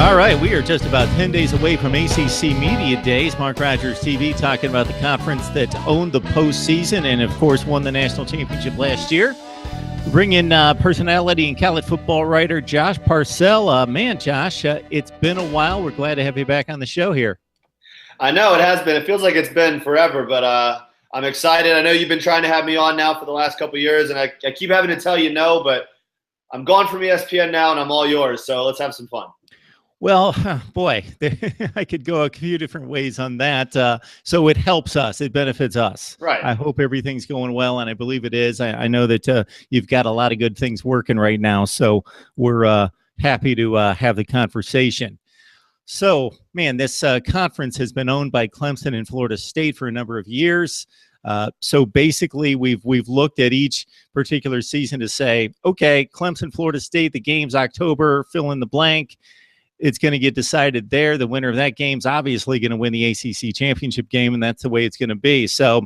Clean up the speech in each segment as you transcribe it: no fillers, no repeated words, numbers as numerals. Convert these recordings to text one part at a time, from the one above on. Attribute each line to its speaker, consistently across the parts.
Speaker 1: All right, we are just about 10 days away from ACC Media Days. Mark Rogers TV talking about the conference that owned the postseason and, of course, won the national championship last year. Bring in personality and college football writer Josh Parcell. Man, Josh, it's been a while. We're glad to have you back on the show here.
Speaker 2: I know it has been. It feels like it's been forever, but I'm excited. I know you've been trying to have me on now for the last couple of years, and I keep having to tell you no, but I'm gone from ESPN now, and I'm all yours, so let's have some fun.
Speaker 1: Well, boy, I could go a few different ways on that. So it helps us. It benefits us.
Speaker 2: Right.
Speaker 1: I hope everything's going well, and I believe it is. I know that you've got a lot of good things working right now, so we're happy to have the conversation. So, man, this conference has been owned by Clemson and Florida State for a number of years. So basically, we've looked at each particular season to say, okay, Clemson, Florida State, the game's October, fill in the blank. It's going to get decided there. The winner of that game's obviously going to win the ACC championship game, and that's the way it's going to be. So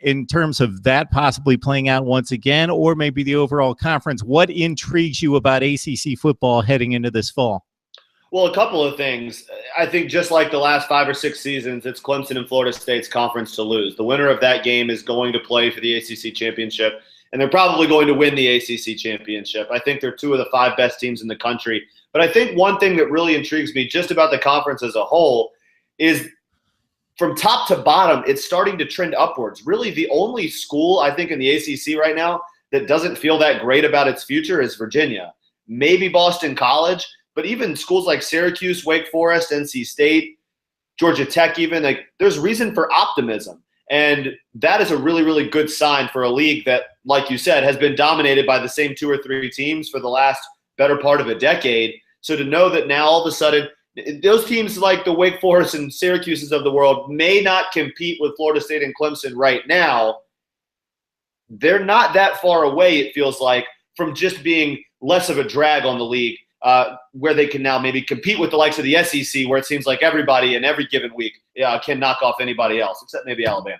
Speaker 1: in terms of that possibly playing out once again, or maybe the overall conference, what intrigues you about ACC football heading into this fall?
Speaker 2: Well, a couple of things. I think just like the last 5 or 6 seasons, it's Clemson and Florida State's conference to lose. The winner of that game is going to play for the ACC championship, and they're probably going to win the ACC championship. I think they're 2 of the 5 best teams in the country. But I think one thing that really intrigues me just about the conference as a whole is from top to bottom, it's starting to trend upwards. Really, the only school I think in the ACC right now that doesn't feel that great about its future is Virginia. Maybe Boston College, but even schools like Syracuse, Wake Forest, NC State, Georgia Tech even, like there's reason for optimism. And that is a really, really good sign for a league that, like you said, has been dominated by the same 2 or 3 teams for the last better part of a decade. So to know that now all of a sudden those teams like the Wake Forest and Syracuses of the world may not compete with Florida State and Clemson right now, they're not that far away, it feels like, from just being less of a drag on the league, where they can now maybe compete with the likes of the SEC, where it seems like everybody in every given week can knock off anybody else, except maybe Alabama.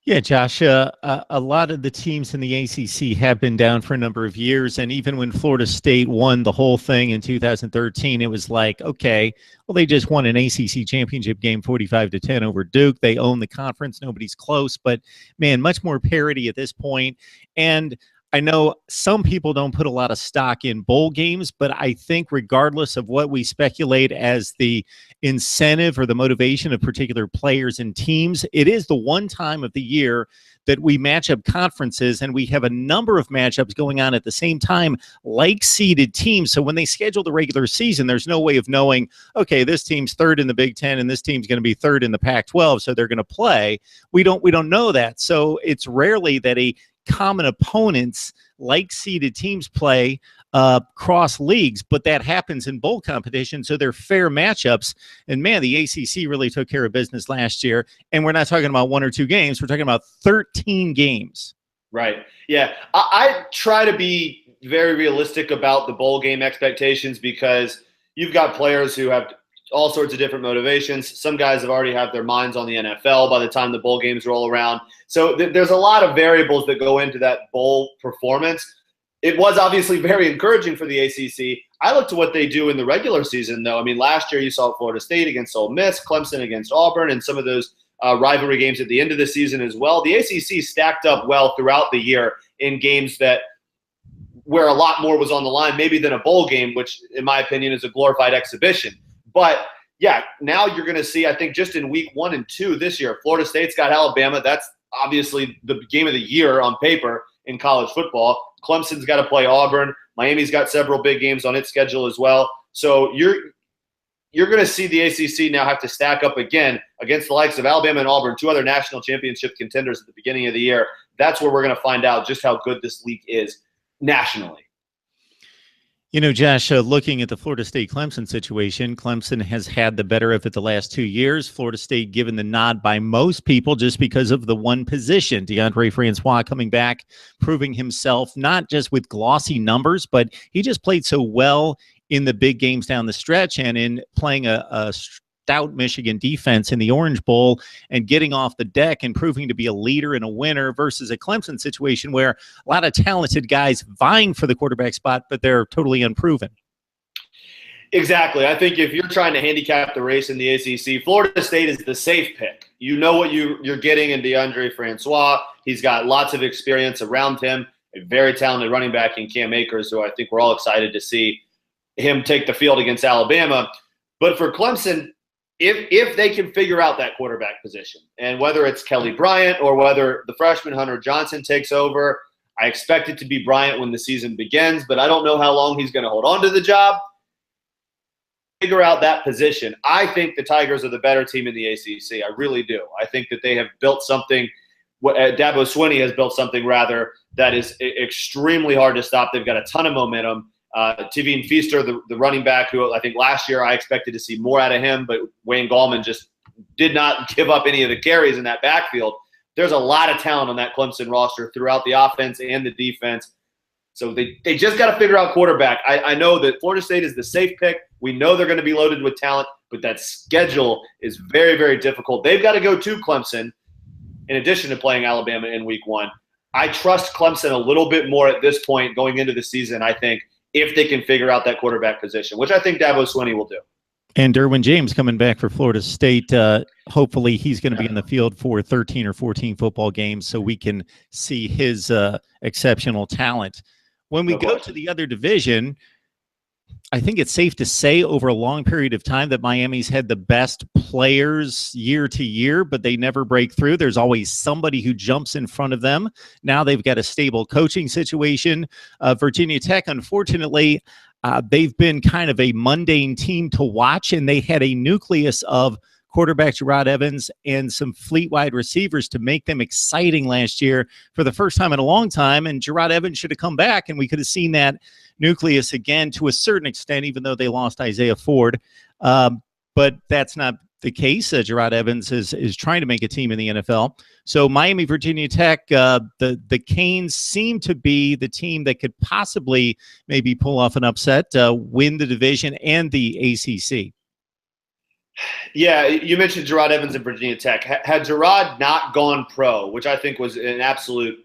Speaker 1: Yeah, Josh, a lot of the teams in the ACC have been down for a number of years, and even when Florida State won the whole thing in 2013, it was like, okay, well, they just won an ACC championship game 45-10 over Duke. They own the conference. Nobody's close, but, man, much more parity at this point. And I know some people don't put a lot of stock in bowl games, but I think regardless of what we speculate as the incentive or the motivation of particular players and teams, it is the one time of the year that we match up conferences, and we have a number of matchups going on at the same time, like seeded teams. So when they schedule the regular season, there's no way of knowing, okay, this team's 3rd in the Big Ten and this team's going to be 3rd in the Pac-12, so they're going to play. We don't know that. So it's rarely that a common opponents like seeded teams play cross leagues, but that happens in bowl competition, so they're fair matchups. And man, the ACC really took care of business last year, and we're not talking about 1 or 2 games, we're talking about 13 games.
Speaker 2: Right. Yeah, I try to be very realistic about the bowl game expectations, because you've got players who have all sorts of different motivations. Some guys have already had their minds on the NFL by the time the bowl games roll around. So there's a lot of variables that go into that bowl performance. It was obviously very encouraging for the ACC. I look to what they do in the regular season, though. I mean, last year you saw Florida State against Ole Miss, Clemson against Auburn, and some of those rivalry games at the end of the season as well. The ACC stacked up well throughout the year in games where a lot more was on the line, maybe than a bowl game, which in my opinion is a glorified exhibition. But yeah, now you're going to see, I think, just in week 1 and 2 this year, Florida State's got Alabama. That's obviously the game of the year on paper in college football. Clemson's got to play Auburn. Miami's got several big games on its schedule as well. So you're going to see the ACC now have to stack up again against the likes of Alabama and Auburn, 2 other national championship contenders at the beginning of the year. That's where we're going to find out just how good this league is nationally.
Speaker 1: You know, Josh, looking at the Florida State-Clemson situation, Clemson has had the better of it the last 2 years. Florida State given the nod by most people just because of the one position. DeAndre Francois coming back, proving himself, not just with glossy numbers, but he just played so well in the big games down the stretch and in playing a stout Michigan defense in the Orange Bowl and getting off the deck and proving to be a leader and a winner versus a Clemson situation where a lot of talented guys vying for the quarterback spot, but they're totally unproven.
Speaker 2: Exactly. I think if you're trying to handicap the race in the ACC, Florida State is the safe pick. You know what you're getting in DeAndre Francois. He's got lots of experience around him, a very talented running back in Cam Akers, who I think we're all excited to see him take the field against Alabama. But for Clemson, if they can figure out that quarterback position, and whether it's Kelly Bryant or whether the freshman Hunter Johnson takes over, I expect it to be Bryant when the season begins, but I don't know how long he's going to hold on to the job. Figure out that position. I think the Tigers are the better team in the ACC. I really do. I think that they have built something. Dabo Swinney has built something, rather, that is extremely hard to stop. They've got a ton of momentum. Tevin Feaster, the running back, who I think last year I expected to see more out of him, but Wayne Gallman just did not give up any of the carries in that backfield. There's a lot of talent on that Clemson roster throughout the offense and the defense. So they just got to figure out quarterback. I know that Florida State is the safe pick. We know they're going to be loaded with talent, but that schedule is very, very difficult. They've got to go to Clemson in addition to playing Alabama in week 1. I trust Clemson a little bit more at this point going into the season, I think, if they can figure out that quarterback position, which I think Dabo Swinney will do.
Speaker 1: And Derwin James coming back for Florida State. Hopefully he's going to be in the field for 13 or 14 football games so we can see his exceptional talent. When we go to the other division, I think it's safe to say over a long period of time that Miami's had the best players year to year, but they never break through. There's always somebody who jumps in front of them. Now they've got a stable coaching situation. Virginia Tech, unfortunately, they've been kind of a mundane team to watch, and they had a nucleus of quarterback Gerard Evans and some fleet wide receivers to make them exciting last year for the first time in a long time. And Gerard Evans should have come back, and we could have seen that nucleus again to a certain extent, even though they lost Isaiah Ford. But that's not the case. Gerard Evans is trying to make a team in the NFL. So Miami, Virginia Tech, the Canes seem to be the team that could possibly maybe pull off an upset, win the division and the ACC.
Speaker 2: Yeah, you mentioned Gerard Evans and Virginia Tech. Had Gerard not gone pro, which I think was an absolute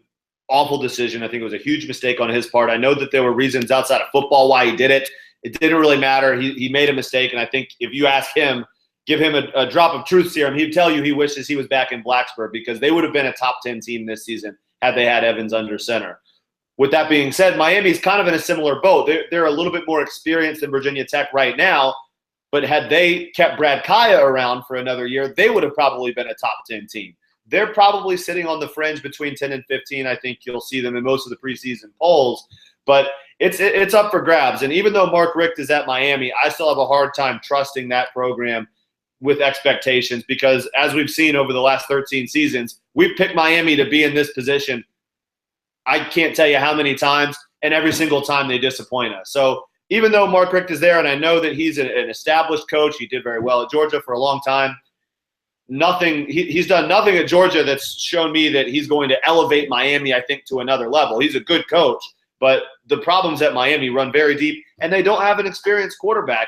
Speaker 2: awful decision, I think it was a huge mistake on his part. I know that there were reasons outside of football why he did it. It didn't really matter. He made a mistake, and I think if you ask him, give him a drop of truth serum, he'd tell you he wishes he was back in Blacksburg because they would have been a top 10 team this season had they had Evans under center. With that being said, Miami's kind of in a similar boat. They're a little bit more experienced than Virginia Tech right now, but had they kept Brad Kaya around for another year, they would have probably been a top 10 team. They're probably sitting on the fringe between 10 and 15. I think you'll see them in most of the preseason polls, but it's up for grabs. And even though Mark Richt is at Miami, I still have a hard time trusting that program with expectations because, as we've seen over the last 13 seasons, we've picked Miami to be in this position. I can't tell you how many times, and every single time they disappoint us. So even though Mark Richt is there, and I know that he's an established coach, he did very well at Georgia for a long time, he's done nothing at Georgia that's shown me that he's going to elevate Miami, I think, to another level. He's a good coach, but the problems at Miami run very deep, and they don't have an experienced quarterback.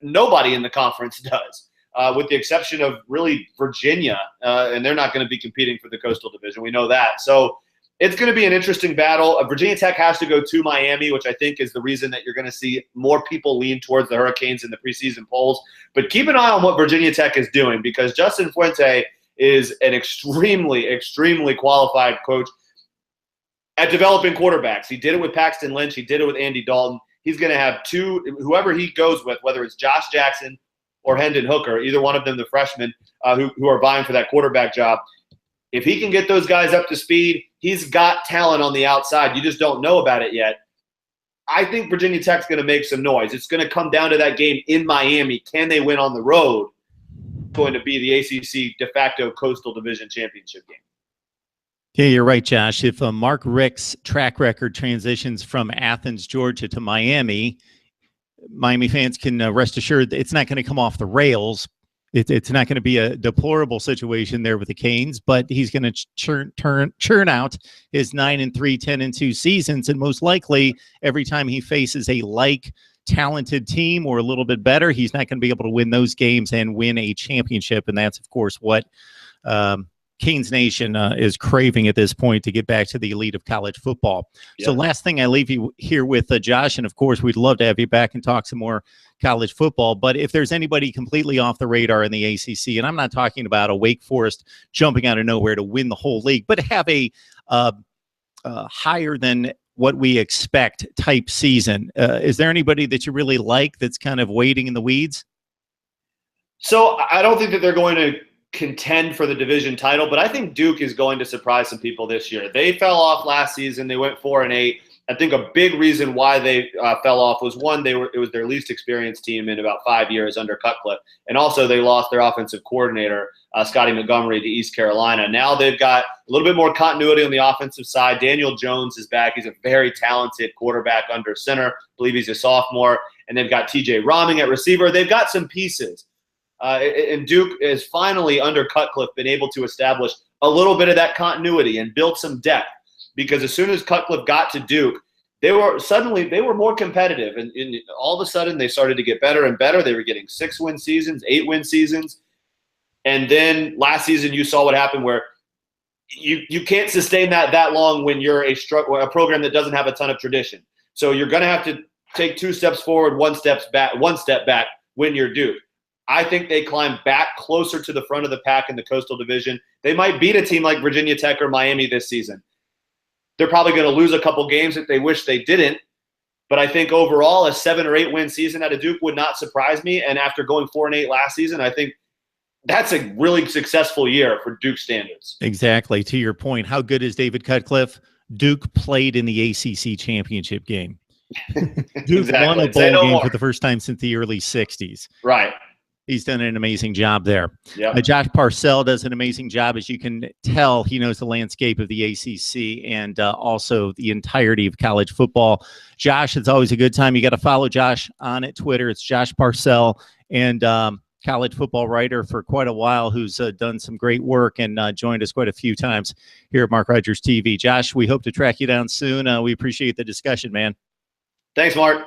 Speaker 2: Nobody in the conference does, with the exception of really Virginia, and they're not going to be competing for the Coastal Division. We know that. So it's going to be an interesting battle. Virginia Tech has to go to Miami, which I think is the reason that you're going to see more people lean towards the Hurricanes in the preseason polls. But keep an eye on what Virginia Tech is doing because Justin Fuente is an extremely, extremely qualified coach at developing quarterbacks. He did it with Paxton Lynch. He did it with Andy Dalton. He's going to have whoever he goes with, whether it's Josh Jackson or Hendon Hooker, either one of them, the freshmen who are vying for that quarterback job. If he can get those guys up to speed, he's got talent on the outside. You just don't know about it yet. I think Virginia Tech's going to make some noise. It's going to come down to that game in Miami. Can they win on the road? It's going to be the ACC de facto Coastal Division championship game.
Speaker 1: Yeah, you're right, Josh. If Mark Richt's track record transitions from Athens, Georgia to Miami, Miami fans can rest assured it's not going to come off the rails. It's not going to be a deplorable situation there with the Canes, but he's going to churn out his 9-3, 10-2 seasons, and most likely every time he faces a talented team or a little bit better, he's not going to be able to win those games and win a championship, and that's of course what Canes Nation is craving at this point to get back to the elite of college football.
Speaker 2: Yeah.
Speaker 1: So last thing I leave you here with, Josh, and of course we'd love to have you back and talk some more college football, but if there's anybody completely off the radar in the ACC, and I'm not talking about a Wake Forest jumping out of nowhere to win the whole league, but have a higher than what we expect type season, is there anybody that you really like that's kind of waiting in the weeds?
Speaker 2: So I don't think that they're going to contend for the division title, but I think Duke is going to surprise some people this year. They fell off last season. They went 4-8. I think a big reason why they fell off was, one, it was their least experienced team in about 5 years under Cutcliffe, and also they lost their offensive coordinator, Scotty Montgomery, to East Carolina. Now they've got a little bit more continuity on the offensive side. Daniel Jones is back. He's a very talented quarterback under center. I believe he's a sophomore. And they've got TJ Romming at receiver. They've got some pieces. And Duke is finally, under Cutcliffe, been able to establish a little bit of that continuity and build some depth. Because as soon as Cutcliffe got to Duke, they were more competitive, and all of a sudden they started to get better and better. They were getting 6-win seasons, 8-win seasons, and then last season you saw what happened, where you can't sustain that long when you're a program that doesn't have a ton of tradition. So you're going to have to take 2 steps forward, 1 step back when you're Duke. I think they climb back closer to the front of the pack in the Coastal Division. They might beat a team like Virginia Tech or Miami this season. They're probably going to lose a couple games that they wish they didn't. But I think overall a 7 or 8 win season out of Duke would not surprise me. And after going 4-8 last season, I think that's a really successful year for Duke standards.
Speaker 1: Exactly. To your point, how good is David Cutcliffe? Duke played in the ACC championship game. Duke won a bowl game for the first time since the early 60s.
Speaker 2: Right.
Speaker 1: He's done an amazing job there.
Speaker 2: Yep.
Speaker 1: Josh Parcell does an amazing job. As you can tell, he knows the landscape of the ACC and also the entirety of college football. Josh, it's always a good time. You got to follow Josh on Twitter. It's Josh Parcell, and college football writer for quite a while, who's done some great work and joined us quite a few times here at Mark Rogers TV. Josh, we hope to track you down soon. We appreciate the discussion, man.
Speaker 2: Thanks, Mark.